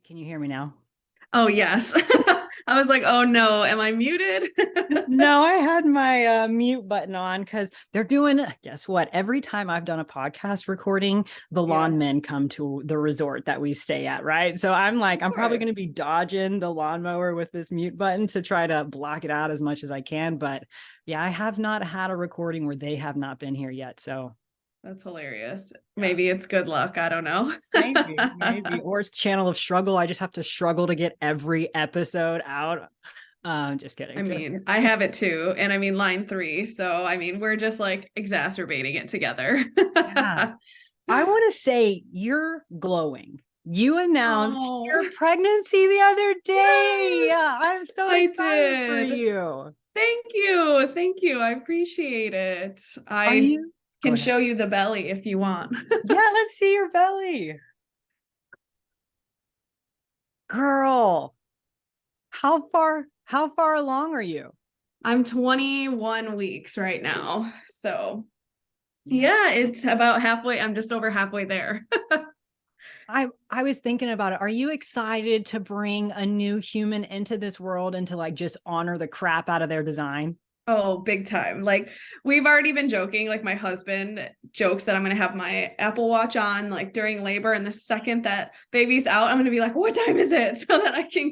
Can you hear me now? Oh, yes. I was like, oh no, am I muted? No, I had my mute button on because they're doing, guess what? Every time I've done a podcast recording, the Yeah, lawn men come to the resort that we stay at, right? So I'm like, of I'm probably going to course. be dodging the lawnmower with this mute button to try to block it out as much as I can. But yeah, I have not had a recording where they have not been here yet. So That's hilarious. yeah, Maybe it's good luck. I don't know. maybe, or it's channel of struggle. I just have to struggle to get every episode out. Just kidding. I Just mean, I have it too. And I mean, line three. So, I mean, we're just like exacerbating it together. yeah. I want to say you're glowing. You announced Oh, your pregnancy the other day. Yeah, yes, I'm so I excited for did. you. Thank you. Thank you. I appreciate it. Are I you? Go can ahead. show you the belly if you want. Yeah, let's see your belly. Girl, how far along are you? I'm 21 weeks right now. So, Yeah. yeah, it's about halfway. I'm just over halfway there. I was thinking about it. Are you excited to bring a new human into this world and to like just honor the crap out of their design? Oh, big time. Like we've already been joking. Like my husband jokes that I'm going to have my Apple Watch on like during labor. And the second that baby's out, I'm going to be like, what time is it? So that I can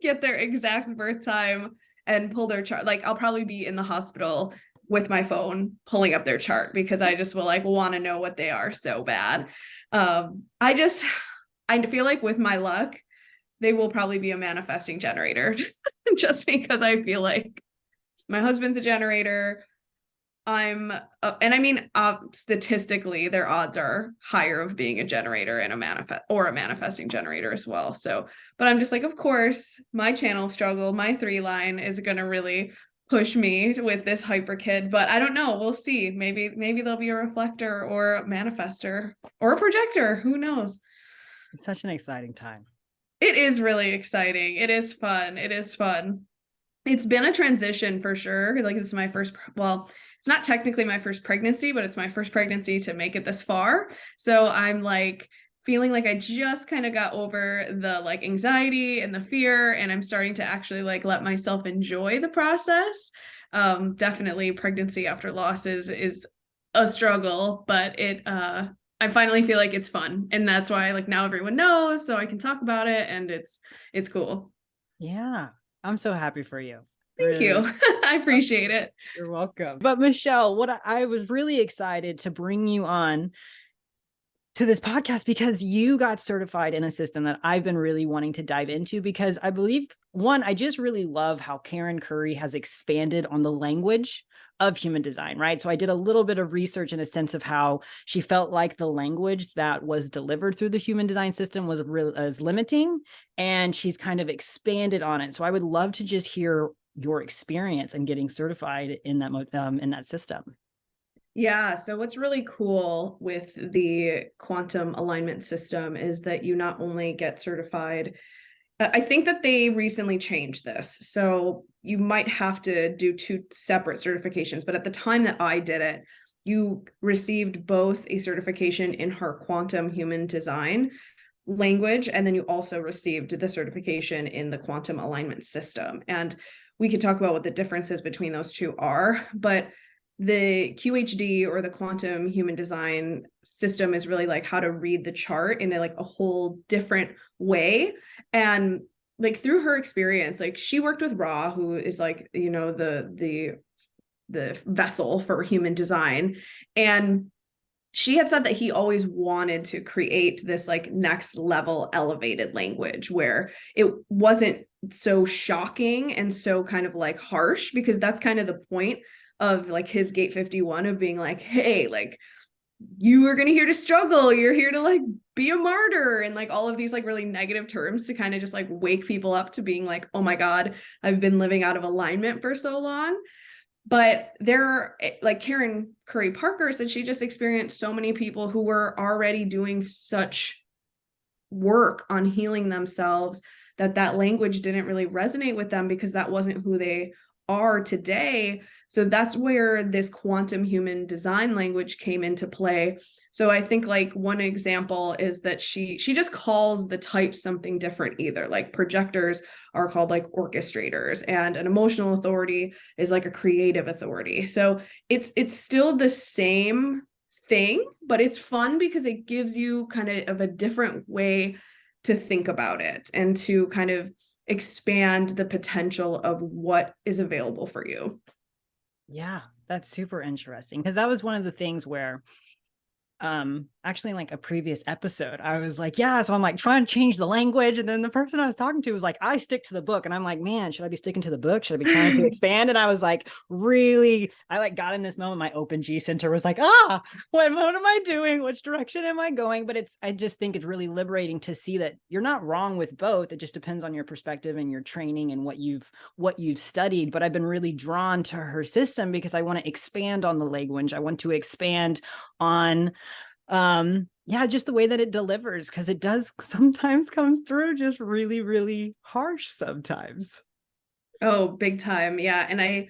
get their exact birth time and pull their chart. Like I'll probably be in the hospital with my phone pulling up their chart because I just will like want to know what they are so bad. I feel like with my luck, they will probably be a manifesting generator just because I feel like my husband's a generator. And I mean, statistically, their odds are higher of being a generator and a manifesting generator as well. So, but I'm just like, of course, my channel struggle, my 3 line is going to really push me with this hyper kid, but I don't know. We'll see. Maybe there'll be a reflector or a manifester or a projector. Who knows? It's such an exciting time. It is really exciting. It is fun. It is fun. It's been a transition for sure. Like this is my first, well, it's not technically my first pregnancy, but it's my first pregnancy to make it this far. So I'm like feeling like I just kind of got over the like anxiety and the fear, and I'm starting to actually like let myself enjoy the process. Definitely pregnancy after loss is a struggle, but I finally feel like it's fun. And that's why like now everyone knows, so I can talk about it and it's cool. Yeah, I'm so happy for you. Thank Really, you. really. I appreciate it. You're welcome. But Michelle, what I was really excited to bring you on to this podcast because you got certified in a system that I've been really wanting to dive into because I believe one, I just really love how Karen Curry has expanded on the language of human design, right? So I did a little bit of research in a sense of how she felt like the language that was delivered through the human design system was limiting, and she's kind of expanded on it. So I would love to just hear your experience in getting certified in that system. Yeah, so what's really cool with the quantum alignment system is that you not only get certified, I think that they recently changed this. So you might have to do 2 separate certifications, but at the time that I did it, you received both a certification in her quantum human design language, and then you also received the certification in the quantum alignment system. And we could talk about what the differences between those two are, but the QHD or the quantum human design system is really like how to read the chart in like a whole different way. And like through her experience, like she worked with Ra, who is like, you know, the vessel for human design. And she had said that he always wanted to create this like next level elevated language where it wasn't so shocking and so kind of like harsh, because that's kind of the point of like his gate 51 of being like, hey, like you are going to here to struggle, you're here to like be a martyr, and like all of these like really negative terms to kind of just like wake people up to being like, oh my god, I've been living out of alignment for so long. But there, like Karen Curry Parker said, she just experienced so many people who were already doing such work on healing themselves that that language didn't really resonate with them because that wasn't who they are today. So that's where this quantum human design language came into play. So I think like one example is that she just calls the types something different either. Like projectors are called like orchestrators, and an emotional authority is like a creative authority. So it's still the same thing, but it's fun because it gives you kind of a different way to think about it and to kind of expand the potential of what is available for you. Yeah, that's super interesting, because that was one of the things where actually in like a previous episode I was like, yeah, so I'm like trying to change the language, and then the person I was talking to was like, I stick to the book, and I'm like, man, should I be sticking to the book, should I be trying to expand? And I was like, really, I like got in this moment, my open G center was like, what am I doing, which direction am I going? But I just think it's really liberating to see that you're not wrong with both. It just depends on your perspective and your training and what you've studied. But I've been really drawn to her system because I want to expand on the language, I want to expand on yeah, just the way that it delivers, because it does sometimes comes through just really, really harsh sometimes. Oh, big time. Yeah. And I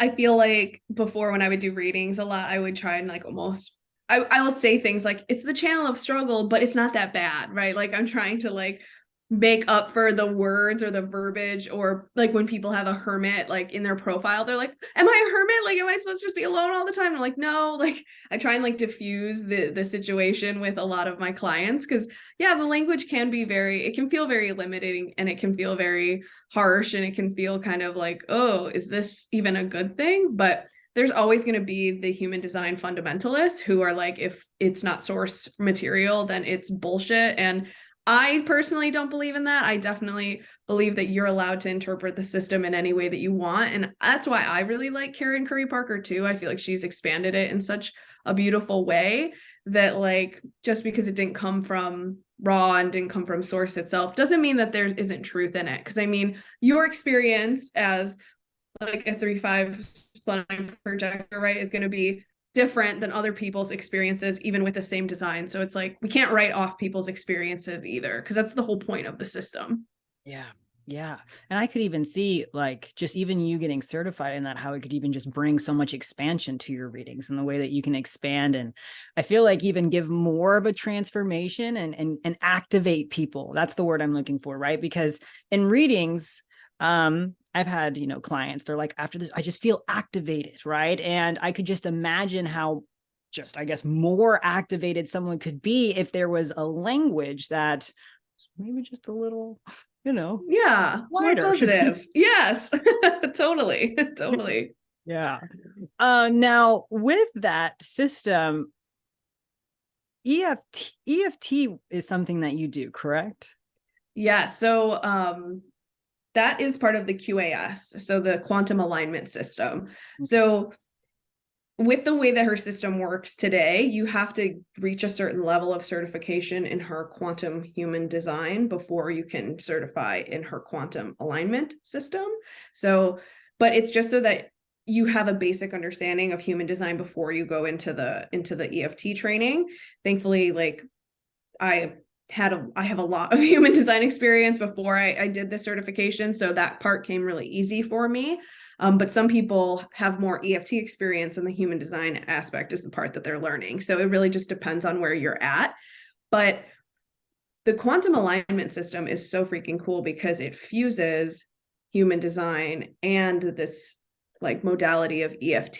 feel like before, when I would do readings a lot, I would try and like almost I will say things like it's the channel of struggle, but it's not that bad, right? Like I'm trying to like make up for the words or the verbiage, or like when people have a hermit like in their profile, they're like, am I a hermit? Like, am I supposed to just be alone all the time? I'm like, no. Like I try and like diffuse the situation with a lot of my clients, because yeah, the language can be it can feel very limiting, and it can feel very harsh, and it can feel kind of like, oh, is this even a good thing? But there's always going to be the human design fundamentalists who are like, if it's not source material, then it's bullshit. And I personally don't believe in that. I definitely believe that you're allowed to interpret the system in any way that you want. And that's why I really like Karen Curry Parker too. I feel like she's expanded it in such a beautiful way that, like, just because it didn't come from raw and didn't come from source itself doesn't mean that there isn't truth in it. Because I mean, your experience as like a 3-5 spline projector, right, is going to be different than other people's experiences, even with the same design. So it's like we can't write off people's experiences either, because that's the whole point of the system. Yeah. Yeah. And I could even see, like, just even you getting certified in that, how it could even just bring so much expansion to your readings and the way that you can expand. And I feel like even give more of a transformation and activate people. That's the word I'm looking for, right? Because in readings, I've had, clients, they're like, after this, I just feel activated, right? And I could just imagine how just, I guess, more activated someone could be if there was a language that maybe just a little, Yeah, more lighter. positive. Yes. Totally. Totally. Yeah. Now with that system, EFT is something that you do, correct? Yeah. So that is part of the QAS, so the quantum alignment system. So with the way that her system works today, you have to reach a certain level of certification in her quantum human design before you can certify in her quantum alignment system. So, but it's just so that you have a basic understanding of human design before you go into the EFT training. Thankfully, like I I have a lot of human design experience before I did this certification, so that part came really easy for me. But some people have more EFT experience, and the human design aspect is the part that they're learning. So it really just depends on where you're at. But the quantum alignment system is so freaking cool because it fuses human design and this like modality of EFT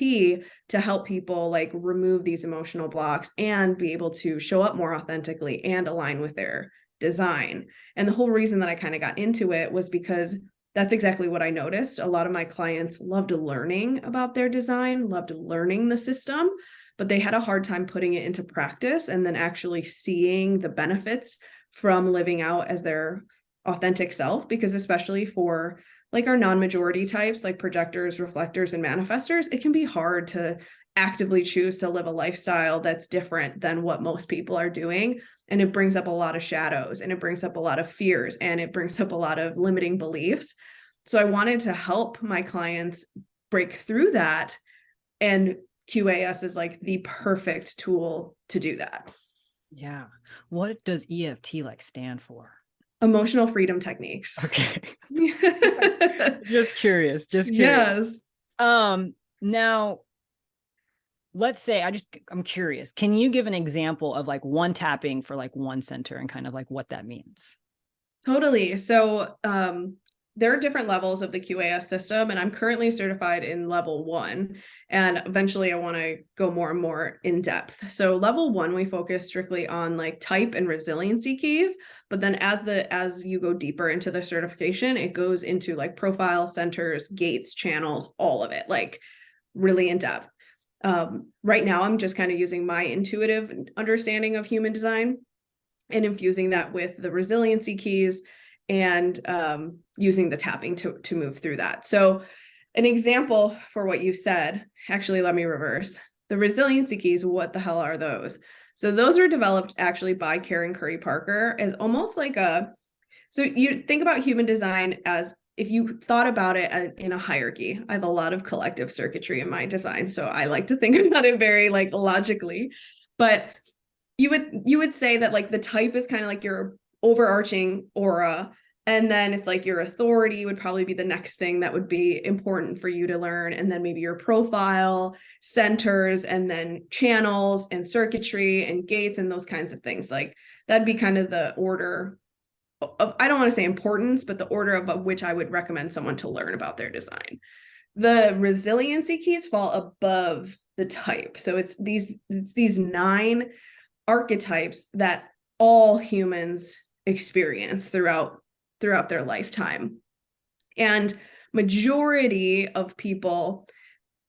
to help people like remove these emotional blocks and be able to show up more authentically and align with their design. And the whole reason that I kind of got into it was because that's exactly what I noticed. A lot of my clients loved learning about their design, loved learning the system, but they had a hard time putting it into practice and then actually seeing the benefits from living out as their authentic self. Because especially for like our non-majority types, like projectors, reflectors, and manifestors, it can be hard to actively choose to live a lifestyle that's different than what most people are doing. And it brings up a lot of shadows, and it brings up a lot of fears, and it brings up a lot of limiting beliefs. So I wanted to help my clients break through that. And QAS is like the perfect tool to do that. Yeah. What does EFT like stand for? Emotional freedom techniques. Okay. Just curious, just curious. Yes. Now let's say I'm curious. Can you give an example of like one tapping for like one center and kind of like what that means? Totally. So there are different levels of the QAS system, and I'm currently certified in level 1. And eventually I want to go more and more in depth. So level 1, we focus strictly on like type and resiliency keys. But then as you go deeper into the certification, it goes into like profile, centers, gates, channels, all of it, like really in depth. Right now, I'm just kind of using my intuitive understanding of human design and infusing that with the resiliency keys and using the tapping to move through that. So an example for what you said, actually, let me reverse. The resiliency keys, what the hell are those? So those are developed actually by Karen Curry Parker as almost like so you think about human design as if you thought about it in a hierarchy. I have a lot of collective circuitry in my design, so I like to think about it very like logically. But you would say that like the type is kind of like your overarching aura, and then it's like your authority would probably be the next thing that would be important for you to learn, and then maybe your profile, centers, and then channels and circuitry and gates and those kinds of things. Like that'd be kind of the order of, I don't want to say importance, but the order of which I would recommend someone to learn about their design. The resiliency keys fall above the type. So it's these 9 archetypes that all humans experience throughout their lifetime. And majority of people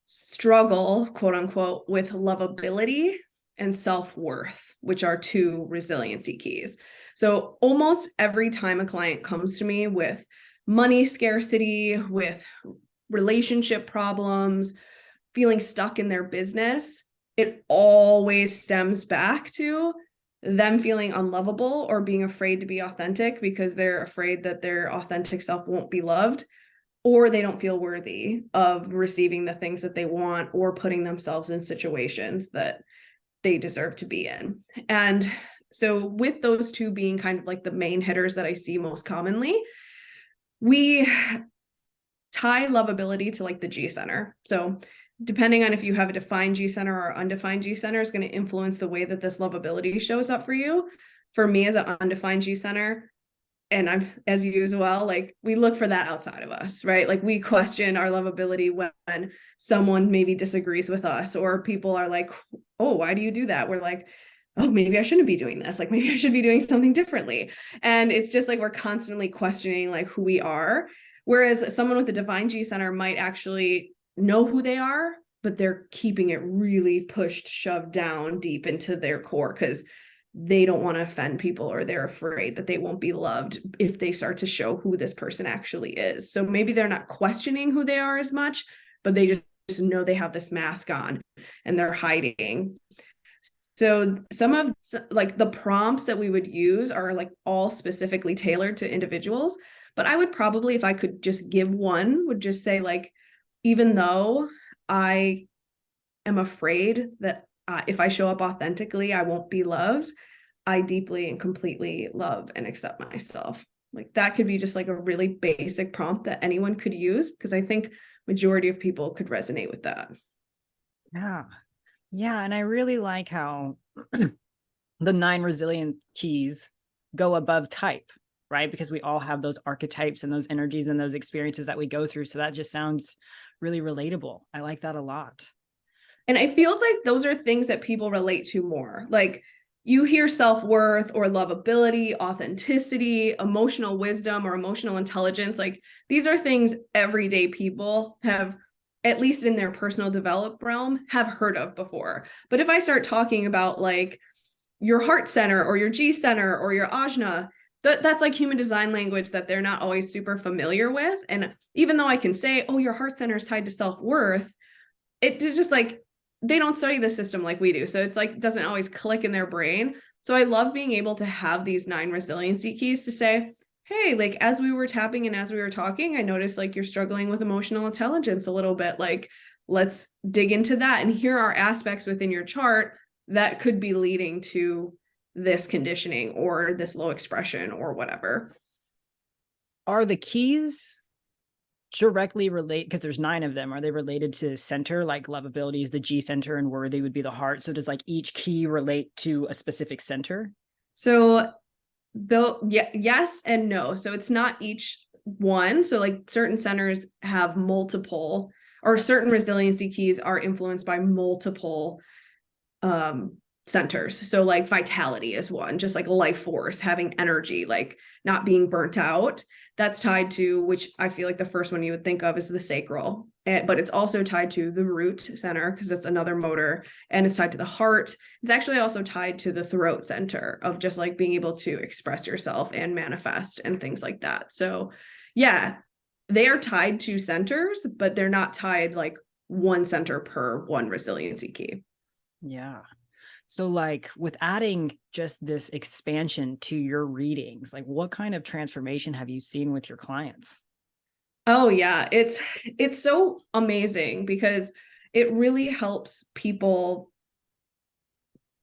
struggle, quote unquote, with lovability and self-worth, which are 2 resiliency keys. So almost every time a client comes to me with money scarcity, with relationship problems, feeling stuck in their business, it always stems back to them feeling unlovable or being afraid to be authentic because they're afraid that their authentic self won't be loved, or they don't feel worthy of receiving the things that they want or putting themselves in situations that they deserve to be in. And so with those 2 being kind of like the main hitters that I see most commonly, we tie lovability to like the G center. So depending on if you have a defined G center or undefined G center is going to influence the way that this lovability shows up for you. For me as an undefined G center, and I'm as you as well, like we look for that outside of us, right? Like we question our lovability when someone maybe disagrees with us, or people are like, oh, why do you do that? We're like, oh, maybe I shouldn't be doing this. Like maybe I should be doing something differently. And it's just like we're constantly questioning like who we are. Whereas someone with the divine G center might actually know who they are, but they're keeping it really pushed, shoved down deep into their core because they don't want to offend people, or they're afraid that they won't be loved if they start to show who this person actually is. So maybe they're not questioning who they are as much, but they just know they have this mask on and they're hiding. So some of like the prompts that we would use are like all specifically tailored to individuals. But I would probably, if I could just give one, would just say like, even though I am afraid that if I show up authentically, I won't be loved, I deeply and completely love and accept myself. Like that could be just like a really basic prompt that anyone could use, because I think majority of people could resonate with that. Yeah. Yeah. And I really like how the 9 resilient keys go above type, right? Because we all have those archetypes and those energies and those experiences that we go through. So that just sounds really relatable. I like that a lot. And it feels like those are things that people relate to more. Like you hear self-worth or lovability, authenticity, emotional wisdom, or emotional intelligence. Like these are things everyday people have, at least in their personal development realm, have heard of before. But if I start talking about like your heart center or your G center or your ajna, that's like human design language that they're not always super familiar with. And even though I can say, oh, your heart center is tied to self-worth, it's just like they don't study the system like we do. So it's like, doesn't always click in their brain. So I love being able to have these 9 resiliency keys to say, hey, like as we were tapping and as we were talking, I noticed like you're struggling with emotional intelligence a little bit. Like, let's dig into that. And here are aspects within your chart that could be leading to this conditioning or this low expression or whatever. Are the keys directly relate, because there's 9 of them, are they related to center? Like lovability is the G center and worthy would be the heart. So does like each key relate to a specific center? So though, yeah, yes and no. So it's not each one. So like certain centers have multiple, or certain resiliency keys are influenced by multiple um centers. So like vitality is one, just like life force, having energy, like not being burnt out. That's tied to, which I feel like the first one you would think of is the sacral, but it's also tied to the root center because it's another motor, and it's tied to the heart. It's actually also tied to the throat center of just like being able to express yourself and manifest and things like that. So yeah, they are tied to centers, but they're not tied like one center per one resiliency key. Yeah. So like with adding just this expansion to your readings, like what kind of transformation have you seen with your clients? Oh yeah, it's so amazing because it really helps people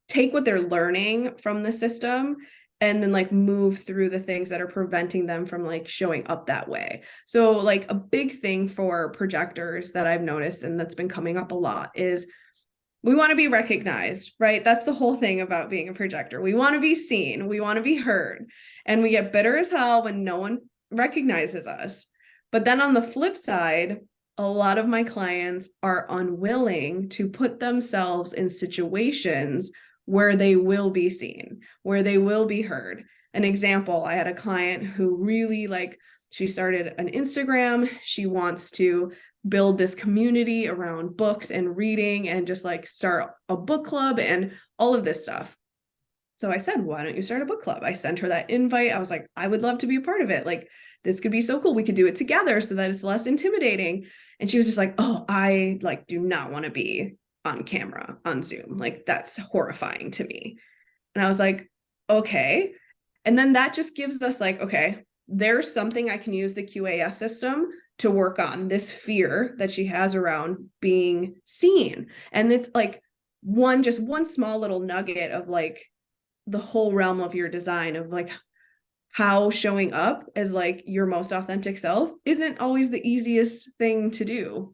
take what they're learning from the system and then like move through the things that are preventing them from like showing up that way. So like a big thing for projectors that I've noticed and that's been coming up a lot is we want to be recognized, right? That's the whole thing about being a projector. We want to be seen, we want to be heard, and we get bitter as hell when no one recognizes us. But then on the flip side, a lot of my clients are unwilling to put themselves in situations where they will be seen, where they will be heard. An example, I had a client who really like, she started an Instagram. She wants to build this community around books and reading and just like start a book club and all of this stuff. So I said, why don't you start a book club? I sent her that invite. I was like, I would love to be a part of it. Like, this could be so cool. We could do it together so that it's less intimidating. And she was just like, oh, I like do not want to be on camera on Zoom. Like, that's horrifying to me. And I was like, okay. And then that just gives us like, okay, there's something I can use the QAS system to work on, this fear that she has around being seen. And it's like just one small little nugget of like the whole realm of your design of like how showing up as like your most authentic self isn't always the easiest thing to do.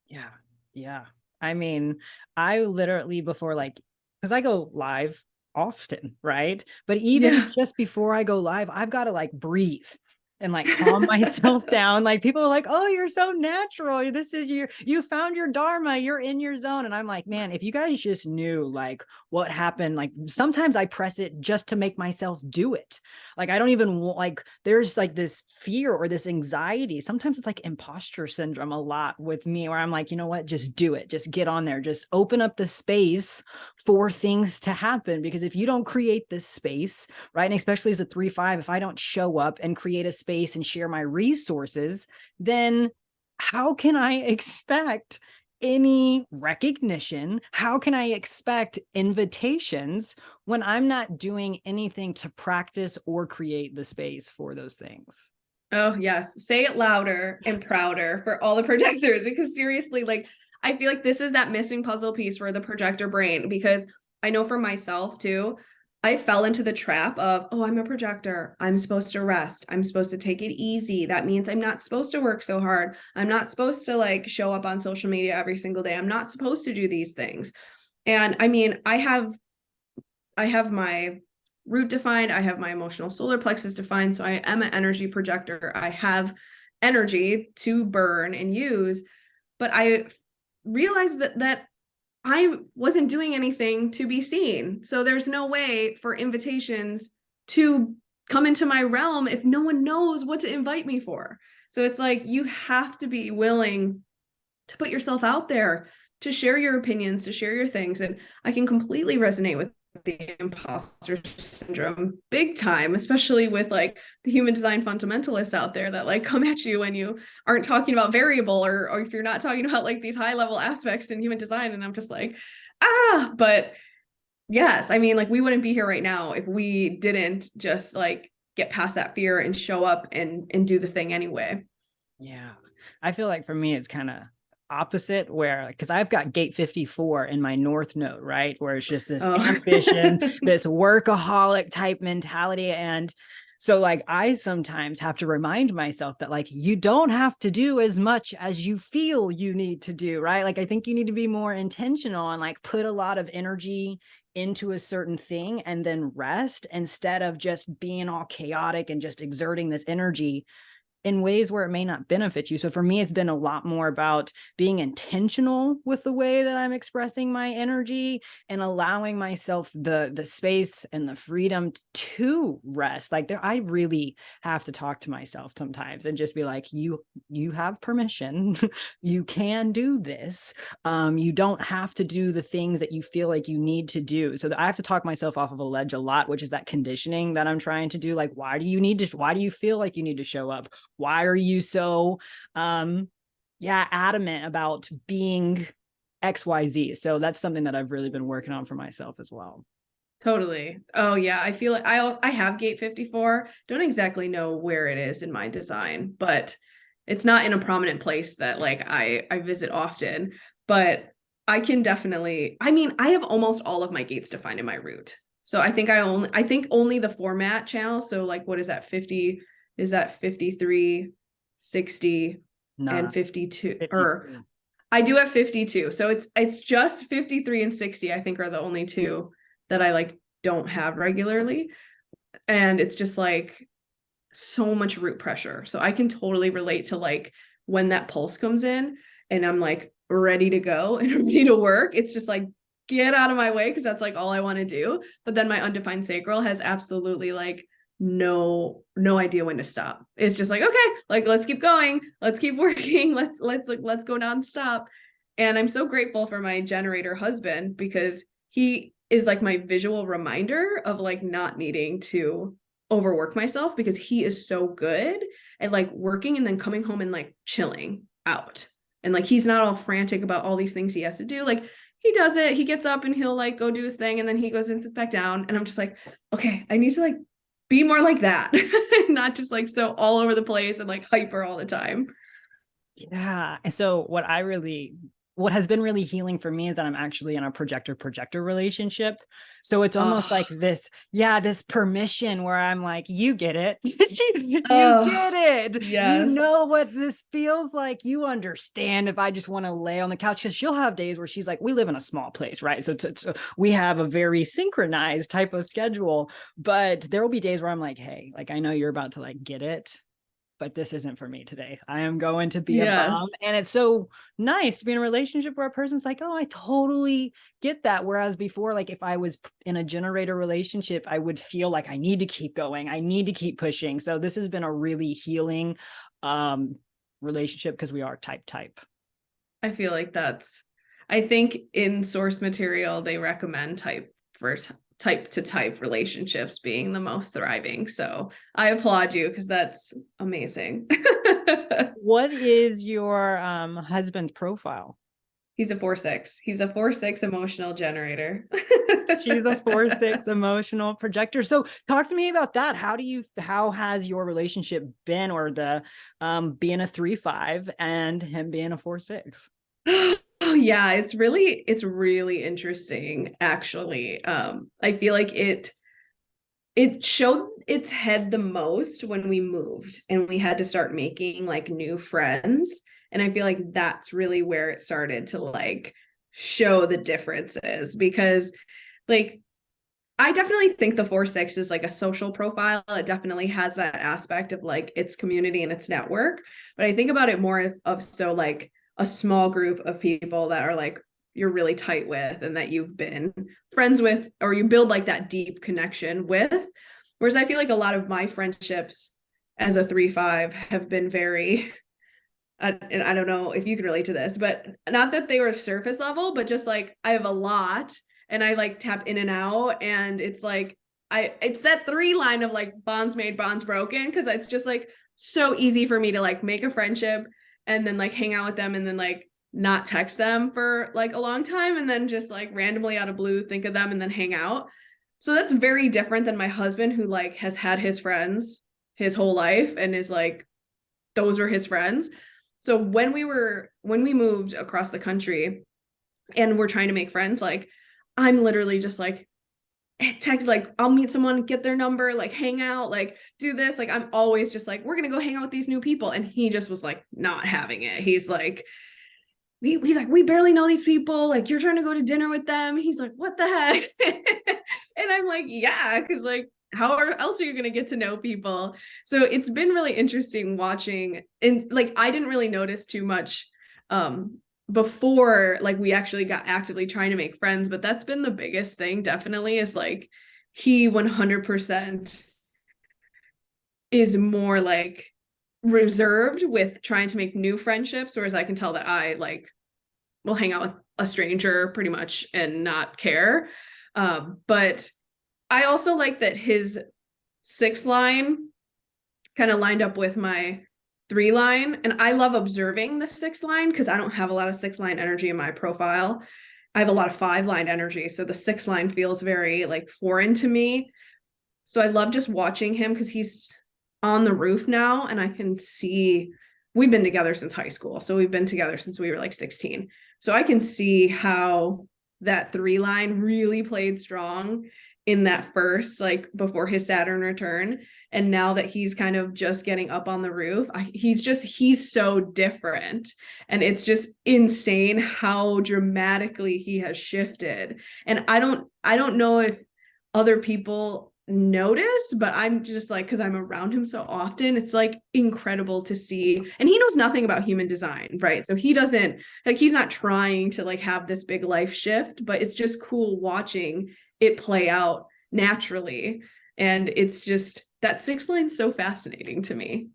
Yeah. Yeah. I mean, I literally before like, because I go live often, right? But even Yeah. just before I go live, I've got to like breathe and like calm myself down. Like people are like, oh, you're so natural. This is you found your dharma. You're in your zone. And I'm like, man, if you guys just knew like what happened, like sometimes I press it just to make myself do it. Like I don't even like, there's like this fear or this anxiety. Sometimes it's like imposter syndrome a lot with me where I'm like, you know what, just do it. Just get on there. Just open up the space for things to happen. Because if you don't create this space, right, and especially as a 3-5, if I don't show up and create a space and share my resources, then how can I expect any recognition? How can I expect invitations when I'm not doing anything to practice or create the space for those things? Oh, yes. Say it louder and prouder for all the projectors because seriously, like, I feel like this is that missing puzzle piece for the projector brain because I know for myself too, I fell into the trap of, oh, I'm a projector. I'm supposed to rest. I'm supposed to take it easy. That means I'm not supposed to work so hard. I'm not supposed to like show up on social media every single day. I'm not supposed to do these things. And I mean, I have my root defined. I have my emotional solar plexus defined. So I am an energy projector. I have energy to burn and use, but I realized that I wasn't doing anything to be seen. So there's no way for invitations to come into my realm if no one knows what to invite me for. So it's like you have to be willing to put yourself out there, to share your opinions, to share your things. And I can completely resonate with the imposter syndrome big time, especially with like the human design fundamentalists out there that like come at you when you aren't talking about variable or if you're not talking about like these high level aspects in human design. And I'm just like, but yes, I mean, like we wouldn't be here right now if we didn't just like get past that fear and show up and do the thing anyway. Yeah. I feel like for me, it's kind of opposite where, because I've got gate 54 in my North node, right? Where it's just this Oh. ambition, this workaholic type mentality. And So like I sometimes have to remind myself that like you don't have to do as much as you feel you need to do, right? Like I think you need to be more intentional and like put a lot of energy into a certain thing and then rest instead of just being all chaotic and just exerting this energy in ways where it may not benefit you. So for me, it's been a lot more about being intentional with the way that I'm expressing my energy and allowing myself the space and the freedom to rest. Like there, I really have to talk to myself sometimes and just be like, you have permission. You can do this. You don't have to do the things that you feel like you need to do. So I have to talk myself off of a ledge a lot, which is that conditioning that I'm trying to do. Like, why do you feel like you need to show up? Why are you so adamant about being XYZ? So that's something that I've really been working on for myself as well. Totally. Oh yeah, I feel like I have gate 54. Don't exactly know where it is in my design, but it's not in a prominent place that like I visit often, but I can definitely, I mean, I have almost all of my gates defined in my route. So I think only the format channel, so like what is that 50, is that 53, 60 Nah, and 52 or 52. I do have 52. So it's just 53 and 60 I think are the only two that I like don't have regularly. And it's just like so much root pressure. So I can totally relate to like when that pulse comes in and I'm like ready to go and ready to work. It's just like, get out of my way because that's like all I want to do. But then my undefined sacral has absolutely like no idea when to stop. It's just like, okay, like let's keep going, let's keep working, let's go nonstop. And I'm so grateful for my generator husband because he is like my visual reminder of like not needing to overwork myself because he is so good at like working and then coming home and like chilling out. And like he's not all frantic about all these things he has to do. Like he does it, he gets up and he'll like go do his thing and then he goes and sits back down. And I'm just like, okay, I need to like be more like that, not just like so all over the place and like hyper all the time. Yeah. And so what has been really healing for me is that I'm actually in a projector relationship. So it's almost like Oh, this permission where I'm like, you get it. You oh, get it. You yes. know what this feels like. You understand if I just want to lay on the couch because she'll have days where she's like, we live in a small place, right? So we have a very synchronized type of schedule, but there will be days where I'm like, hey, like I know you're about to like get it, but this isn't for me today. I am going to be a bum. Yes. And it's so nice to be in a relationship where a person's like, oh, I totally get that. Whereas before, like if I was in a generator relationship, I would feel like I need to keep going. I need to keep pushing. So this has been a really healing relationship because we are type. I feel like I think in source material, they recommend type to type relationships being the most thriving. So I applaud you because that's amazing. What is your husband's profile? He's a 4/6. He's a 4/6 emotional generator. She's a 4/6 emotional projector. So talk to me about that. How has your relationship been, or the being a 3/5 and him being a 4/6? Oh yeah, it's really interesting actually. I feel like it showed its head the most when we moved and we had to start making like new friends. And I feel like that's really where it started to like show the differences because like I definitely think the 4/6 is like a social profile. It definitely has that aspect of like its community and its network. But I think about it more of so like a small group of people that are like you're really tight with and that you've been friends with or you build like that deep connection with. Whereas I feel like a lot of my friendships as a 3/5 have been very and I don't know if you can relate to this, but not that they were surface level, but just like I have a lot and I like tap in and out. And it's like, it's that 3 line of like bonds made, bonds broken. Cause it's just like so easy for me to like make a friendship and then like hang out with them and then like not text them for like a long time. And then just like randomly out of blue, think of them and then hang out. So that's very different than my husband who like has had his friends his whole life and is like, those were his friends. So when we moved across the country and we're trying to make friends, like I'm literally just like text, like I'll meet someone, get their number, like hang out, like do this. Like I'm always just like, we're gonna go hang out with these new people. And he just was like not having it. He's like, he's like, we barely know these people. Like you're trying to go to dinner with them. He's like, what the heck? And I'm like, yeah, because like how else are you going to get to know people? So it's been really interesting watching, and like I didn't really notice too much before like we actually got actively trying to make friends, but that's been the biggest thing definitely, is like he 100% is more like reserved with trying to make new friendships, whereas I can tell that I like will hang out with a stranger pretty much and not care. But I also like that his 6 line kind of lined up with my 3 line. And I love observing the 6 line because I don't have a lot of 6 line energy in my profile. I have a lot of 5 line energy. So the 6 line feels very like foreign to me. So I love just watching him because he's on the roof now, and I can see we've been together since high school. So we've been together since we were like 16. So I can see how that 3 line really played strong in that first, like before his Saturn return. And now that he's kind of just getting up on the roof, he's so different. And it's just insane how dramatically he has shifted. And I don't know if other people notice, but I'm just like, because I'm around him so often, it's like incredible to see. And he knows nothing about human design, right? So he doesn't, like, he's not trying to like have this big life shift, but it's just cool watching it play out naturally. And it's just, that 6 line's so fascinating to me.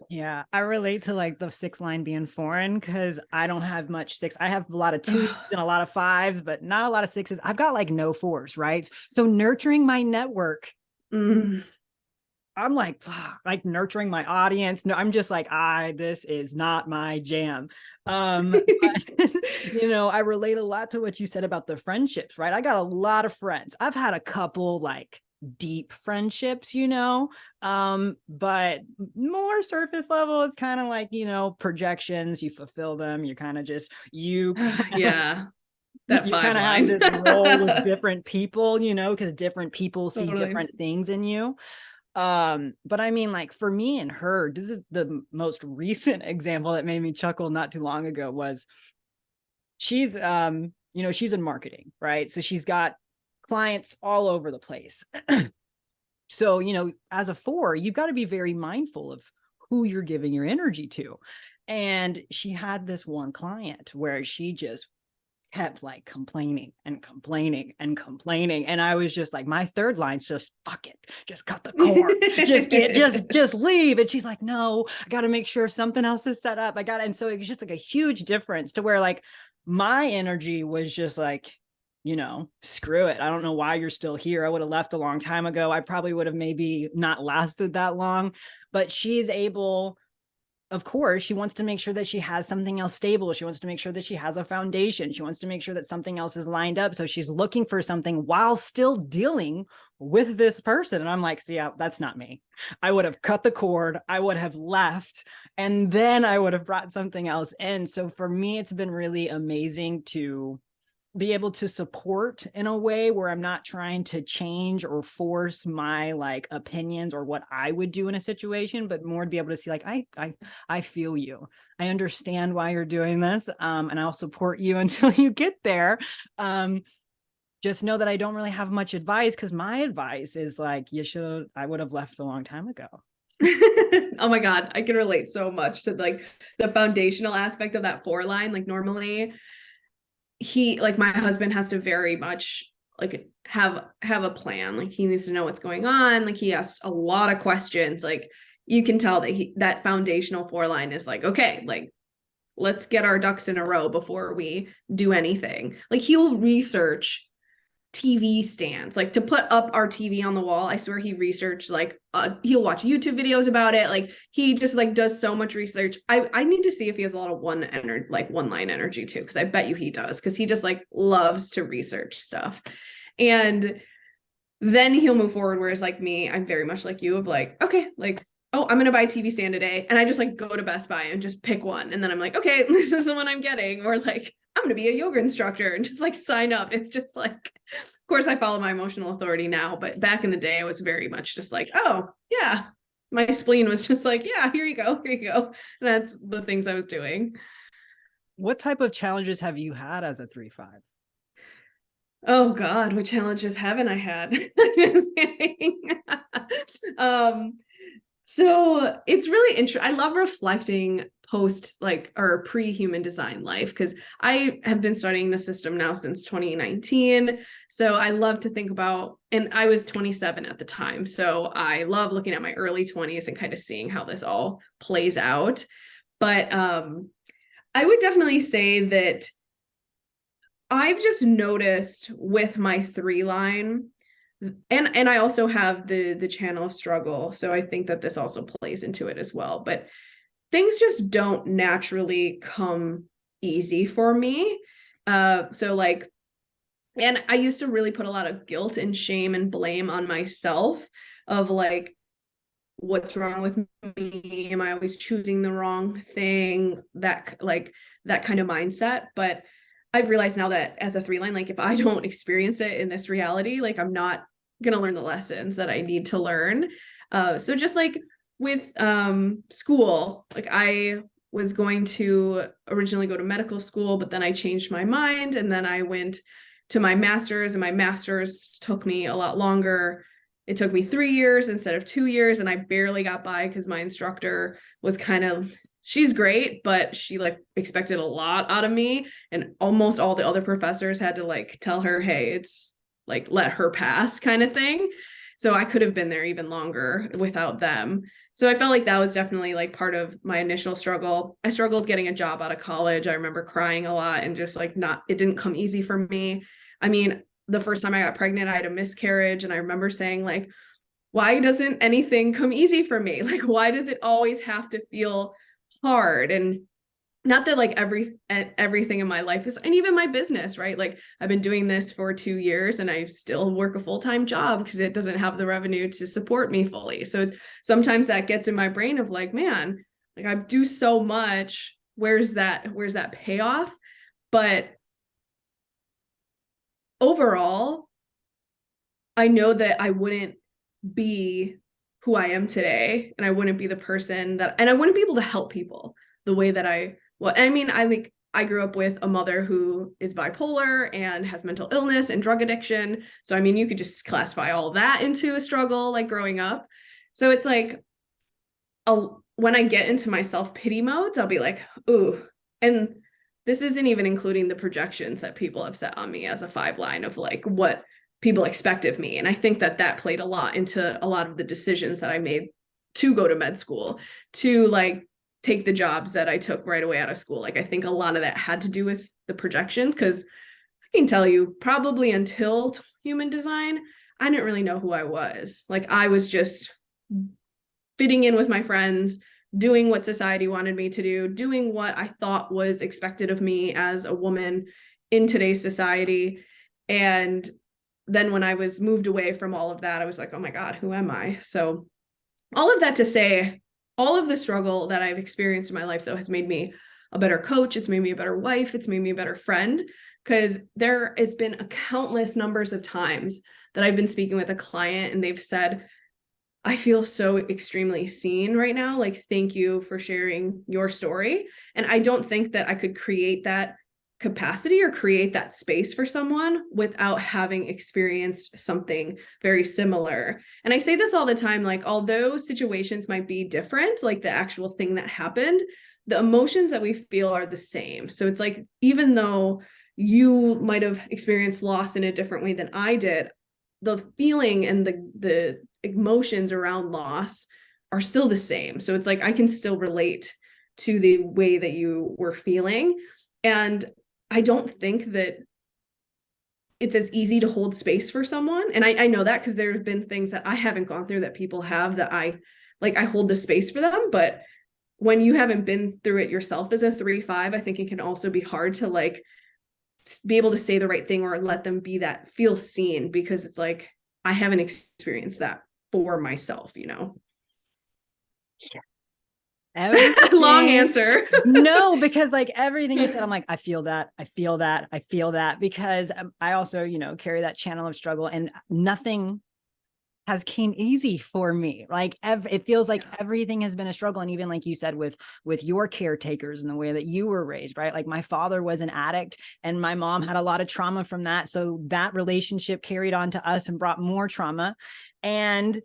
Yeah, I relate to like the 6 line being foreign because I don't have much 6. I have a lot of 2s and a lot of 5s, but not a lot of 6s. I've got like no 4s, right? So nurturing my network, I'm like, like nurturing my audience. No, I'm just like, this is not my jam. But, I relate a lot to what you said about the friendships, right? I got a lot of friends. I've had a couple like deep friendships, but more surface level. It's kind of like, projections. You fulfill them. You kind of just, yeah, that you 5 kind of line. have this role with different people, because different people see Totally. different things in you. But I mean, like for me and her, this is the most recent example that made me chuckle not too long ago. Was she's she's in marketing, right? So she's got clients all over the place. So, as a 4, you've got to be very mindful of who you're giving your energy to. And she had this one client where she just kept like complaining and complaining and complaining. And I was just like, my 3rd line's just, fuck it, just cut the cord, just leave. And she's like, no, I got to make sure something else is set up. And so it was just like a huge difference to where like my energy was just like, screw it. I don't know why you're still here. I would have left a long time ago. I probably would have maybe not lasted that long, but she's able, of course, she wants to make sure that she has something else stable. She wants to make sure that she has a foundation. She wants to make sure that something else is lined up. So she's looking for something while still dealing with this person. And I'm like, see, yeah, that's not me. I would have cut the cord. I would have left, and then I would have brought something else in. So for me, it's been really amazing to be able to support in a way where I'm not trying to change or force my like opinions or what I would do in a situation, but more to be able to see like, I feel you. I understand why you're doing this. And I'll support you until you get there. Just know that I don't really have much advice, because my advice is like, I would have left a long time ago. Oh my God, I can relate so much to like the foundational aspect of that 4 line. Like normally my husband has to very much like have a plan. Like he needs to know what's going on. Like he asks a lot of questions. Like you can tell that that foundational 4 line is like, okay, like let's get our ducks in a row before we do anything. Like he'll research TV stands, like to put up our TV on the wall. I swear he researched like he'll watch YouTube videos about it. Like he just like does so much research. I need to see if he has a lot of one line energy too, because I bet you he does, because he just like loves to research stuff. And then he'll move forward, whereas like me, I'm very much like you, of like, okay, like, oh, I'm gonna buy a TV stand today, and I just like go to Best Buy and just pick one, and then I'm like, okay, this is the one I'm getting. Or like I'm going to be a yoga instructor and just like sign up. It's just like, of course I follow my emotional authority now, but back in the day, I was very much just like, oh yeah, my spleen was just like, yeah, here you go. Here you go. And that's the things I was doing. What type of challenges have you had as a 3-5? Oh God, what challenges haven't I had? Just kidding. um, so it's really interesting. I love reflecting post like or pre-human design life because I have been studying the system now since 2019. So I love to think about, and I was 27 at the time. So I love looking at my early 20s and kind of seeing how this all plays out. But I would definitely say that I've just noticed with my 3 line, and I also have the channel of struggle, so I think that this also plays into it as well, but things just don't naturally come easy for me. So like, and I used to really put a lot of guilt and shame and blame on myself of like, what's wrong with me? Am I always choosing the wrong thing? That like that kind of mindset. But I've realized now that as a 3 line, like if I don't experience it in this reality, like I'm not gonna learn the lessons that I need to learn. So just like with school, like I was going to originally go to medical school, but then I changed my mind and then I went to my master's, and my master's took me a lot longer. It took me 3 years instead of 2 years, and I barely got by because my instructor was kind of, she's great, but she like expected a lot out of me. And almost all the other professors had to like tell her, hey, it's like, let her pass kind of thing. So I could have been there even longer without them. So I felt like that was definitely like part of my initial struggle. I struggled getting a job out of college. I remember crying a lot and just like not, it didn't come easy for me. I mean, the first time I got pregnant, I had a miscarriage. And I remember saying, like, why doesn't anything come easy for me? Like, why does it always have to feel hard? And not that like everything in my life is, and even my business, right? Like I've been doing this for 2 years and I still work a full-time job because it doesn't have the revenue to support me fully. So sometimes that gets in my brain of like, man, like I do so much. Where's that payoff? But overall, I know that I wouldn't be who I am today, and I wouldn't be the person that, and I wouldn't be able to help people the way that I mean, I grew up with a mother who is bipolar and has mental illness and drug addiction. So, I mean, you could just classify all that into a struggle, like growing up. So it's like, when I get into my self-pity modes, I'll be like, ooh, and this isn't even including the projections that people have set on me as a 5 line of like what people expect of me. And I think that played a lot into a lot of the decisions that I made to go to med school, to like take the jobs that I took right away out of school. Like I think a lot of that had to do with the projection, because I can tell you probably until human design, I didn't really know who I was. Like I was just fitting in with my friends, doing what society wanted me to do, doing what I thought was expected of me as a woman in today's society. And then when I was moved away from all of that, I was like, oh my God, who am I? So all of that to say, all of the struggle that I've experienced in my life, though, has made me a better coach. It's made me a better wife. It's made me a better friend, because there has been a countless numbers of times that I've been speaking with a client and they've said, I feel so extremely seen right now. Like, thank you for sharing your story. And I don't think that I could create that capacity or create that space for someone without having experienced something very similar. And I say this all the time, like, although situations might be different, like the actual thing that happened, the emotions that we feel are the same. So it's like, even though you might have experienced loss in a different way than I did, the feeling and the emotions around loss are still the same. So it's like I can still relate to the way that you were feeling. And I don't think that it's as easy to hold space for someone. And I know that because there have been things that I haven't gone through that people have, that I hold the space for them. But when you haven't been through it yourself as a 3-5, I think it can also be hard to like be able to say the right thing or let them be that, feel seen, because it's like I haven't experienced that for myself, you know. Long everything. answer. No, because like everything you said, I'm like, I feel that, I feel that, I feel that, because I also, carry that channel of struggle, and nothing has came easy for me. Like it feels like Yeah. everything has been a struggle. And even like you said, with your caretakers and the way that you were raised, right? Like my father was an addict and my mom had a lot of trauma from that. So that relationship carried on to us and brought more trauma. And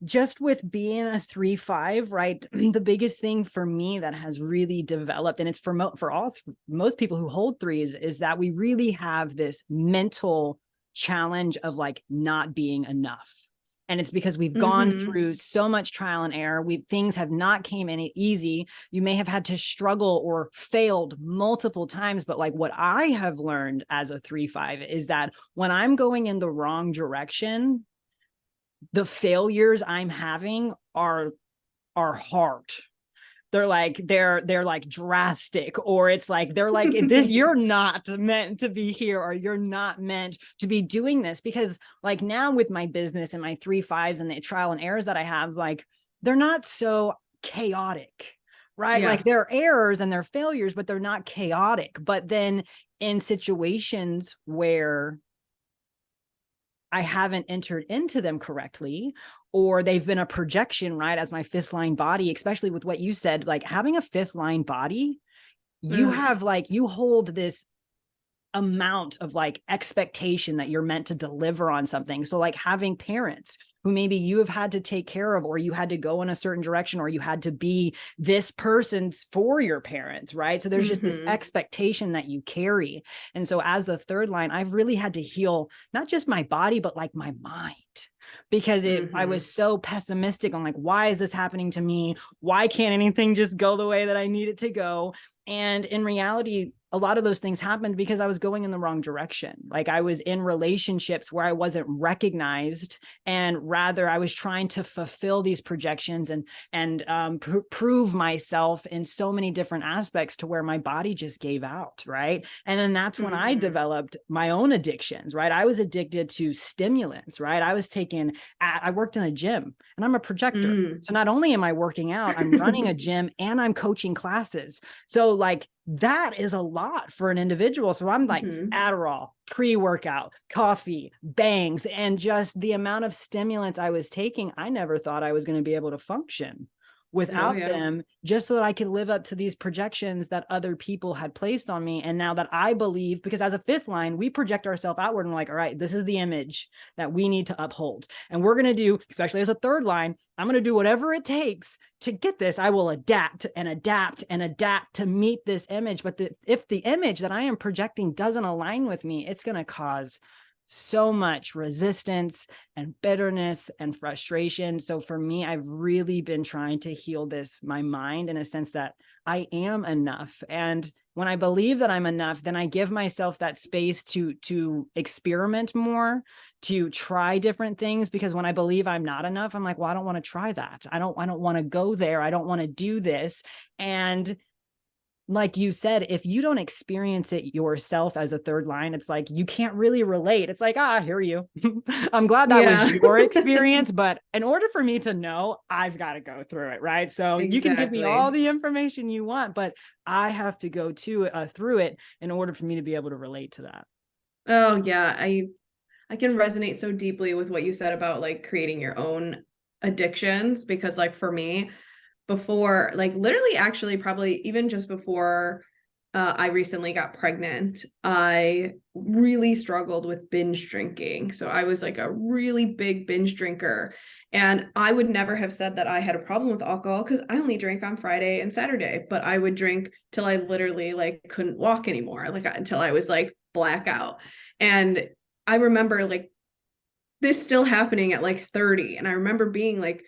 just with being a 3-5, right? The biggest thing for me that has really developed, and it's for most people who hold threes, is that we really have this mental challenge of like not being enough. And it's because we've gone through so much trial and error. Things have not came in easy. You may have had to struggle or failed multiple times, but like what I have learned as a 3-5 is that when I'm going in the wrong direction, the failures I'm having are hard. They're like drastic, or it's like they're like this, you're not meant to be here, or you're not meant to be doing this. Because like now with my business and my 3-5s and the trial and errors that I have, like they're not so chaotic, right? Yeah. Like they're errors and they're failures, but they're not chaotic. But then in situations where I haven't entered into them correctly, or they've been a projection, right? As my fifth line body, especially with what you said, like having a fifth line body, you have like, you hold this amount of like expectation that you're meant to deliver on something. So like having parents who maybe you have had to take care of, or you had to go in a certain direction, or you had to be this person for your parents, right? So there's just this expectation that you carry. And so as a third line, I've really had to heal not just my body, but like my mind, because I was so pessimistic on like, why is this happening to me? Why can't anything just go the way that I need it to go? And in reality, a lot of those things happened because I was going in the wrong direction. Like I was in relationships where I wasn't recognized, and rather I was trying to fulfill these projections and prove myself in so many different aspects, to where my body just gave out, right? And then that's when I developed my own addictions, right? I was addicted to stimulants, right? I worked in a gym, and I'm a projector. So not only am I working out, I'm running a gym and I'm coaching classes. So like that is a lot for an individual. So I'm like Adderall, pre-workout, coffee, bangs, and just the amount of stimulants I was taking, I never thought I was going to be able to function without them, just so that I could live up to these projections that other people had placed on me. And now that I believe, because as a fifth line, we project ourselves outward and like, all right, this is the image that we need to uphold. And we're going to do, especially as a third line, I'm going to do whatever it takes to get this. I will adapt and adapt and adapt to meet this image. But if the image that I am projecting doesn't align with me, it's going to cause so much resistance and bitterness and frustration. So for me, I've really been trying to heal my mind, in a sense that I am enough. And when I believe that I'm enough, then I give myself that space to experiment more, to try different things. Because when I believe I'm not enough, I'm like, well, I don't want to try that. I don't want to go there. I don't want to do this. And like you said, if you don't experience it yourself as a third line, it's like you can't really relate. It's like, I hear you. I'm glad that was your experience, but in order for me to know, I've got to go through it, right? So you can give me all the information you want, but I have to go through it in order for me to be able to relate to that. Oh yeah, I can resonate so deeply with what you said about like creating your own addictions, because like for me, before, like literally actually probably even just before I recently got pregnant, I really struggled with binge drinking. So I was like a really big binge drinker. And I would never have said that I had a problem with alcohol, because I only drank on Friday and Saturday, but I would drink till I literally like couldn't walk anymore, like until I was like blackout. And I remember like this still happening at like 30. And I remember being like,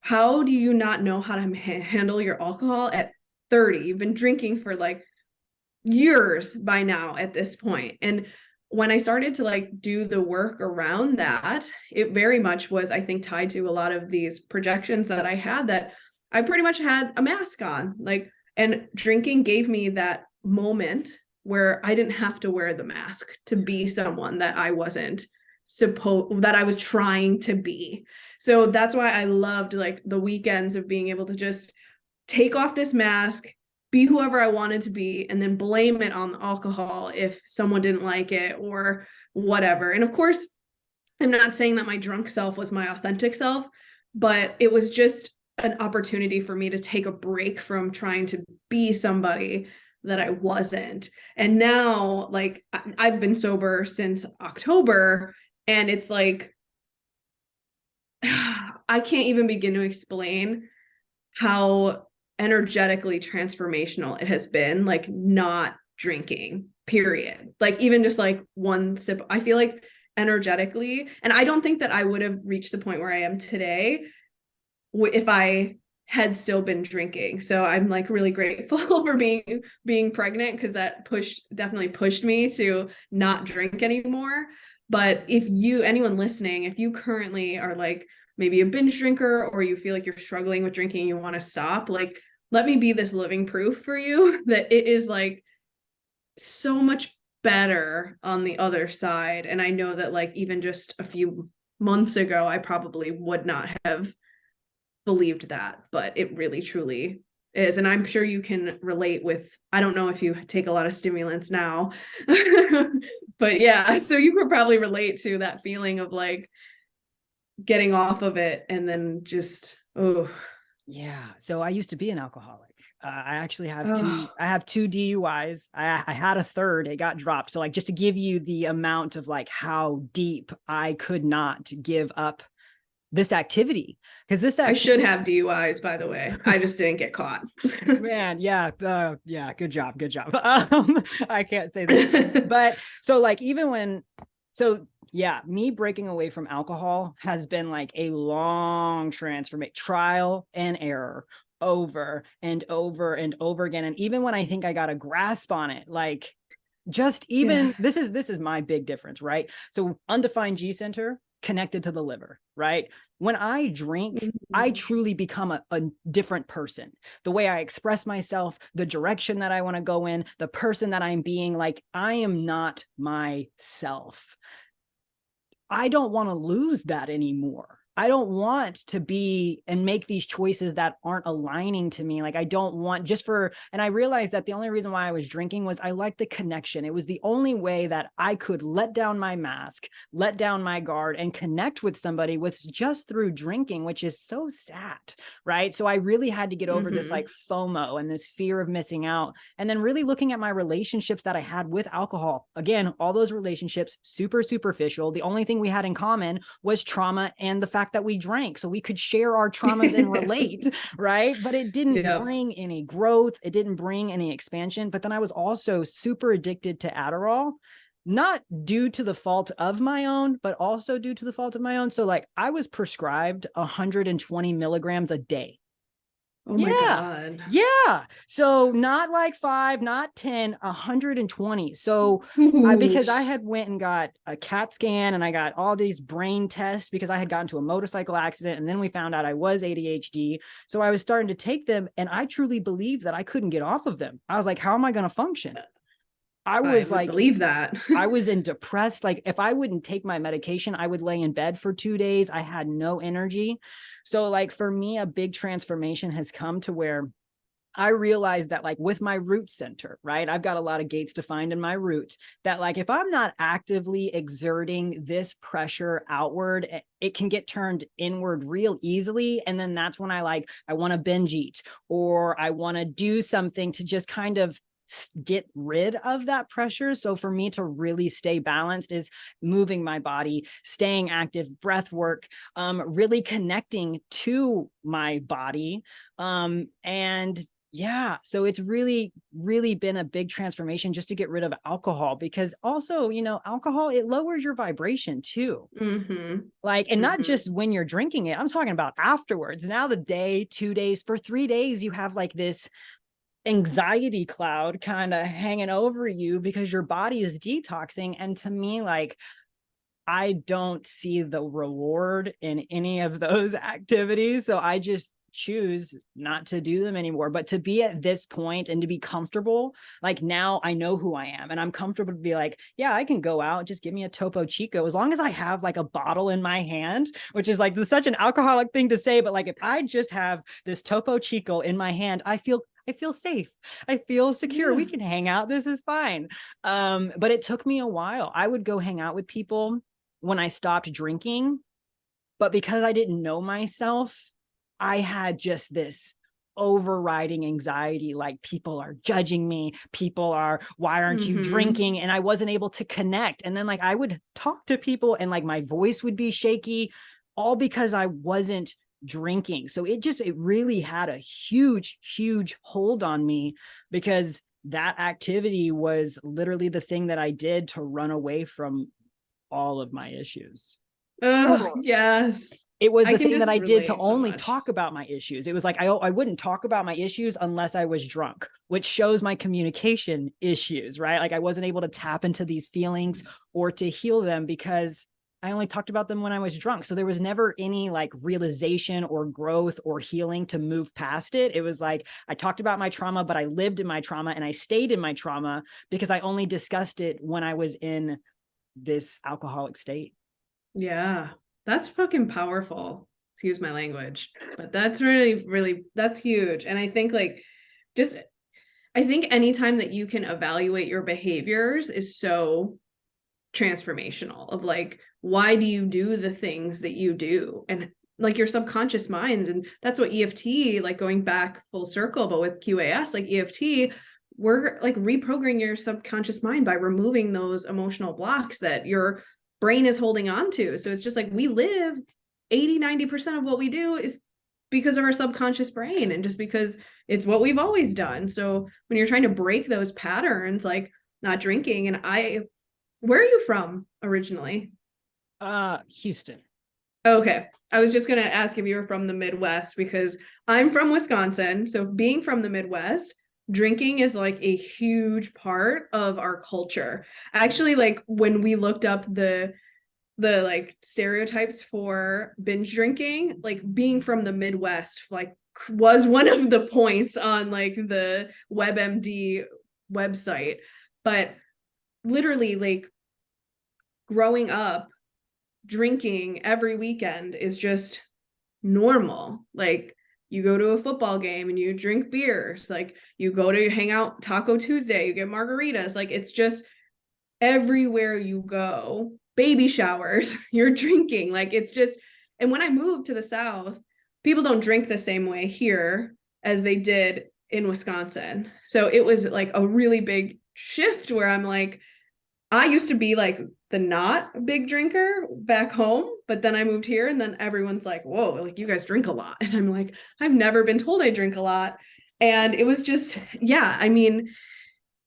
how do you not know how to handle your alcohol at 30? You've been drinking for like years by now at this point. And when I started to like do the work around that, it very much was, I think, tied to a lot of these projections that I had, that I pretty much had a mask on. Like, and drinking gave me that moment where I didn't have to wear the mask to be someone that I wasn't that I was trying to be. So that's why I loved like the weekends of being able to just take off this mask, be whoever I wanted to be, and then blame it on the alcohol if someone didn't like it or whatever. And of course, I'm not saying that my drunk self was my authentic self, but it was just an opportunity for me to take a break from trying to be somebody that I wasn't. And now, like, I've been sober since October, and it's like, I can't even begin to explain how energetically transformational it has been, like, not drinking, period. Like, even just like one sip, I feel like energetically, and I don't think that I would have reached the point where I am today if I had still been drinking. So I'm like really grateful for being pregnant, because that definitely pushed me to not drink anymore. But if anyone listening, if you currently are like maybe a binge drinker, or you feel like you're struggling with drinking and you want to stop, like, let me be this living proof for you that it is like so much better on the other side. And I know that, like, even just a few months ago, I probably would not have believed that, but it really truly is. And I'm sure you can relate with, I don't know if you take a lot of stimulants now, but yeah, so you could probably relate to that feeling of like getting off of it and then just, oh. Yeah. So I used to be an alcoholic. I actually have Oh, I have two DUIs. I had a third, it got dropped. So like, just to give you the amount of like how deep I could not give up this activity, because this I should activity, have DUIs, by the way. I just didn't get caught. man, yeah, yeah, good job, good job. I can't say the same, but so like, even when, so yeah, me breaking away from alcohol has been like a long transformation, trial and error, over and over and over again. And even when I think I got a grasp on it, like, just Yeah. even this is my big difference, right? So undefined G center connected to the liver, right? When I drink, I Mhm. truly become a different person. The way I express myself, the direction that I want to go in, the person that I'm being, like, I am not myself. I don't want to lose that anymore. I don't want to be and make these choices that aren't aligning to me. Like, I don't want just for, and I realized that the only reason why I was drinking was I liked the connection. It was the only way that I could let down my mask, let down my guard, and connect with somebody was just through drinking, which is so sad, right? So I really had to get over this like Mhm. FOMO and this fear of missing out. And then really looking at my relationships that I had with alcohol. Again, all those relationships, super superficial. The only thing we had in common was trauma and the fact that we drank. So we could share our traumas and relate, right? But it didn't Yep. bring any growth. It didn't bring any expansion. But then I was also super addicted to Adderall, not due to the fault of my own, but also due to the fault of my own. So like, I was prescribed 120 milligrams a day. Oh my Yeah. God. Yeah. So not like 5, not 10, 120. So Ooh. because I had went and got a CAT scan and I got all these brain tests because I had gotten to a motorcycle accident, and then we found out I was ADHD. So I was starting to take them, and I truly believed that I couldn't get off of them. I was like, how am I going to function? I I was would like, believe that. I was in depressed. Like, if I wouldn't take my medication, I would lay in bed for 2 days. I had no energy. So like, for me, a big transformation has come to where I realized that, like, with my root center, right? I've got a lot of gates to find in my root, that like, if I'm not actively exerting this pressure outward, it can get turned inward real easily. And then that's when I want to binge eat, or I want to do something to just kind of get rid of that pressure. So for me to really stay balanced is moving my body, staying active, breath work, really connecting to my body. And yeah, so it's really, really been a big transformation just to get rid of alcohol, because also, alcohol, it lowers your vibration too. Mm-hmm. Like, and not Mm-hmm. just when you're drinking it, I'm talking about afterwards. Now, the day, 2 days, for 3 days, you have like this anxiety cloud kind of hanging over you because your body is detoxing. And to me, like, I don't see the reward in any of those activities. So I just choose not to do them anymore. But to be at this point and to be comfortable, like now I know who I am and I'm comfortable to be like, yeah, I can go out, just give me a Topo Chico as long as I have like a bottle in my hand, which is like such an alcoholic thing to say. But like if I just have this Topo Chico in my hand, I feel safe. I feel secure. Yeah. We can hang out. This is fine. But it took me a while. I would go hang out with people when I stopped drinking, but because I didn't know myself, I had just this overriding anxiety, like people are judging me, people are, why aren't you drinking? And I wasn't able to connect. And then like I would talk to people and like my voice would be shaky, all because I wasn't drinking. So it really had a huge hold on me, because that activity was literally the thing that I did to run away from all of my issues. Oh, yes. It was I the can thing that just I did to relate so only much. talk about my issues. It was like I wouldn't talk about my issues unless I was drunk, which shows my communication issues, right? Like I wasn't able to tap into these feelings or to heal them because I only talked about them when I was drunk. So there was never any like realization or growth or healing to move past it. It was like I talked about my trauma, but I lived in my trauma and I stayed in my trauma because I only discussed it when I was in this alcoholic state. Yeah. That's fucking powerful. Excuse my language. But that's really, really, that's huge. And I think like just I think anytime that you can evaluate your behaviors is so transformational of like, why do you do the things that you do? And like your subconscious mind. And that's what EFT, like going back full circle, but with QAS, like EFT, we're like reprogramming your subconscious mind by removing those emotional blocks that your brain is holding on to. So it's just like we live 80-90% of what we do is because of our subconscious brain and just because it's what we've always done. So when you're trying to break those patterns, like not drinking, and where are you from originally? Houston. Okay. I was just going to ask if you were from the Midwest because I'm from Wisconsin. So being from the Midwest, drinking is like a huge part of our culture. Actually, like when we looked up the like stereotypes for binge drinking, like being from the Midwest like was one of the points on like the WebMD website. But literally like growing up drinking every weekend is just normal. Like you go to a football game and you drink beers, like you go to hang out Taco Tuesday, you get margaritas, like it's just everywhere you go, baby showers, you're drinking. Like it's just, and when I moved to the South, people don't drink the same way here as they did in Wisconsin. So it was like a really big shift where I'm like, I used to be like the not big drinker back home, but then I moved here and then everyone's like, whoa, like you guys drink a lot. And I'm like, I've never been told I drink a lot. And it was just, yeah, I mean,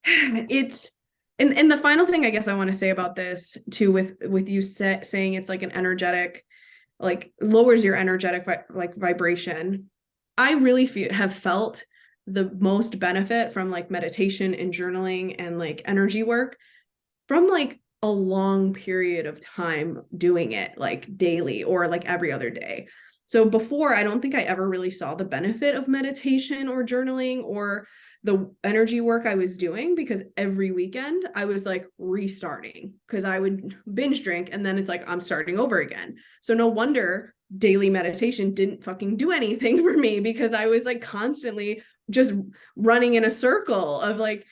it's, and the final thing I guess I want to say about this too, with you saying it's like an energetic, like lowers your energetic like vibration. I really have felt the most benefit from like meditation and journaling and like energy work from like a long period of time doing it like daily or like every other day. So before, I don't think I ever really saw the benefit of meditation or journaling or the energy work I was doing because every weekend I was like restarting because I would binge drink and then it's like I'm starting over again. So no wonder daily meditation didn't fucking do anything for me because I was like constantly just running in a circle of like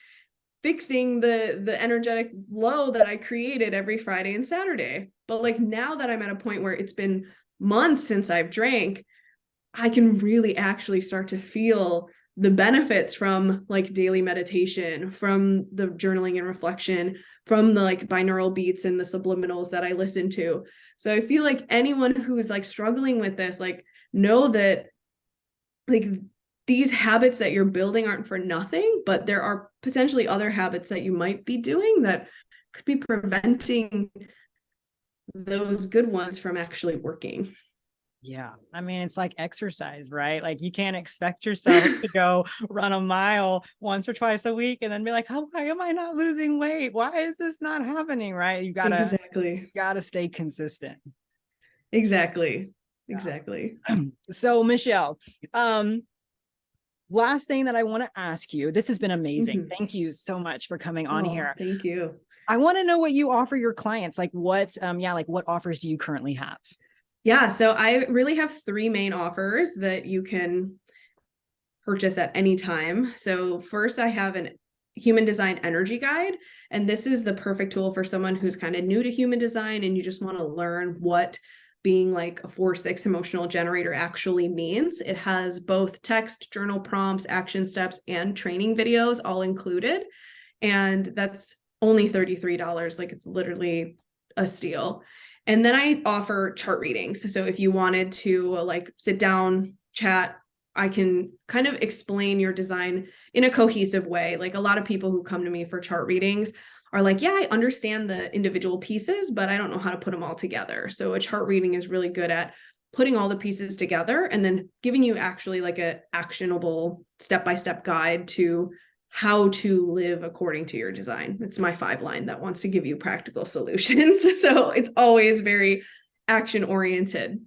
fixing the energetic low that I created every Friday and Saturday. But like now that I'm at a point where it's been months since I've drank, I can really actually start to feel the benefits from like daily meditation, from the journaling and reflection, from the like binaural beats and the subliminals that I listen to. So I feel like anyone who's like struggling with this, like know that like these habits that you're building aren't for nothing, but there are potentially other habits that you might be doing that could be preventing those good ones from actually working. Yeah. I mean, it's like exercise, right? Like you can't expect yourself to go run a mile once or twice a week and then be like, oh, why am I not losing weight? Why is this not happening? Right. You Exactly. gotta stay consistent. Exactly. exactly. So Michelle, last thing that I want to ask you, this has been amazing. Thank you so much for coming on here. Thank you. I want to know what you offer your clients. Like what, like what offers do you currently have? Yeah, so I really have three main offers that you can purchase at any time. So first I have an human design energy guide, and this is the perfect tool for someone who's kind of new to human design and you just want to learn what being like a 4/6 emotional generator actually means. It has both text, journal prompts, action steps, and training videos all included. And that's only $33. Like it's literally a steal. And then I offer chart readings. So if you wanted to like sit down, chat, I can kind of explain your design in a cohesive way. Like a lot of people who come to me for chart readings are like, yeah, I understand the individual pieces, but I don't know how to put them all together. So a chart reading is really good at putting all the pieces together and then giving you actually like a actionable step-by-step guide to how to live according to your design. It's my 5-line that wants to give you practical solutions. So it's always very action oriented.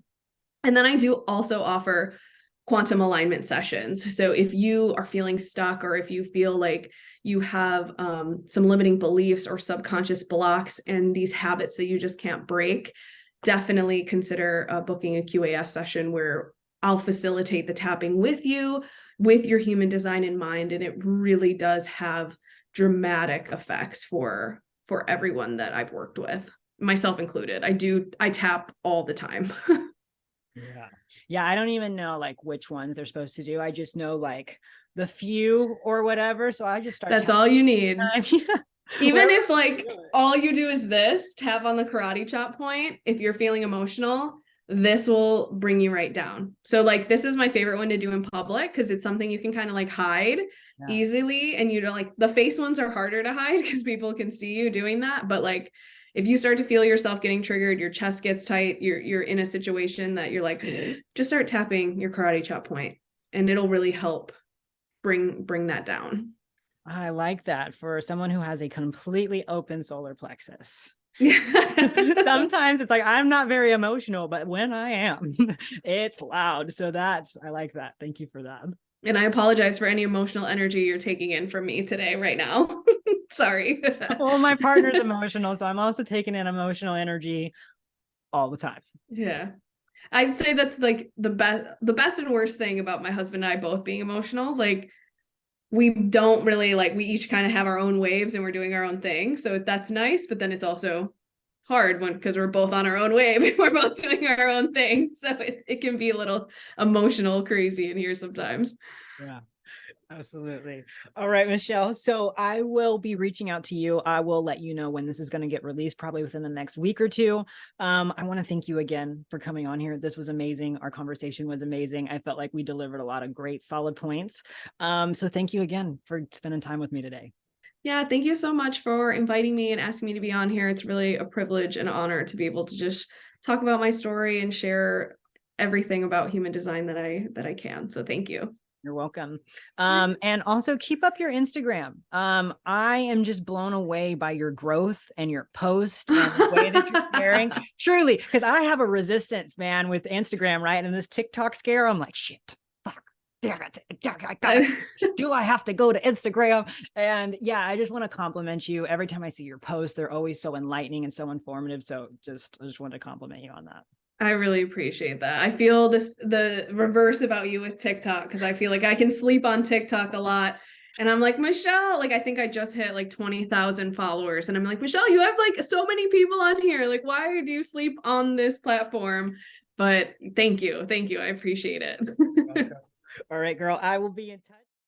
And then I do also offer quantum alignment sessions. So if you are feeling stuck or if you feel like you have some limiting beliefs or subconscious blocks and these habits that you just can't break, definitely consider booking a QAS session where I'll facilitate the tapping with you, with your human design in mind. And it really does have dramatic effects for everyone that I've worked with, myself included. I tap all the time. Yeah, I don't even know like which ones they're supposed to do. I just know like the few or whatever. So I just start. That's all you need. Even Whatever if like all you do is this, tap on the karate chop point, if you're feeling emotional, this will bring you right down. So like this is my favorite one to do in public because it's something you can kind of like hide easily. And you know, like the face ones are harder to hide because people can see you doing that. But like if you start to feel yourself getting triggered, your chest gets tight, you're in a situation that you're like, just start tapping your karate chop point and it'll really help bring that down. I like that for someone who has a completely open solar plexus. Sometimes it's like, I'm not very emotional, but when I am, it's loud. So I like that. Thank you for that. And I apologize for any emotional energy you're taking in from me today, right now. Sorry. Well, my partner's emotional, so I'm also taking in emotional energy all the time. Yeah. I'd say that's like the best and worst thing about my husband and I both being emotional. Like we don't really like, we each kind of have our own waves and we're doing our own thing. So that's nice, but then it's also hard because we're both on our own wave and we're both doing our own thing. So it can be a little emotional crazy in here sometimes. Yeah. Absolutely. All right, Michelle. So I will be reaching out to you. I will let you know when this is going to get released, probably within the next week or two. I want to thank you again for coming on here. This was amazing. Our conversation was amazing. I felt like we delivered a lot of great, solid points. So thank you again for spending time with me today. Yeah, thank you so much for inviting me and asking me to be on here. It's really a privilege and honor to be able to just talk about my story and share everything about human design that I can. So thank you. You're welcome. And also keep up your Instagram. I am just blown away by your growth and your post and the way that you're sharing. Truly, because I have a resistance, man, with Instagram, right? And this TikTok scare, I'm like, shit, fuck, damn it. Do I have to go to Instagram? And yeah, I just want to compliment you. Every time I see your posts, they're always so enlightening and so informative. So I just want to compliment you on that. I really appreciate that. I feel the reverse about you with TikTok because I feel like I can sleep on TikTok a lot. And I'm like, Michelle, like, I think I just hit like 20,000 followers. And I'm like, Michelle, you have like so many people on here. Like, why do you sleep on this platform? But thank you. Thank you. I appreciate it. All right, girl. I will be in touch.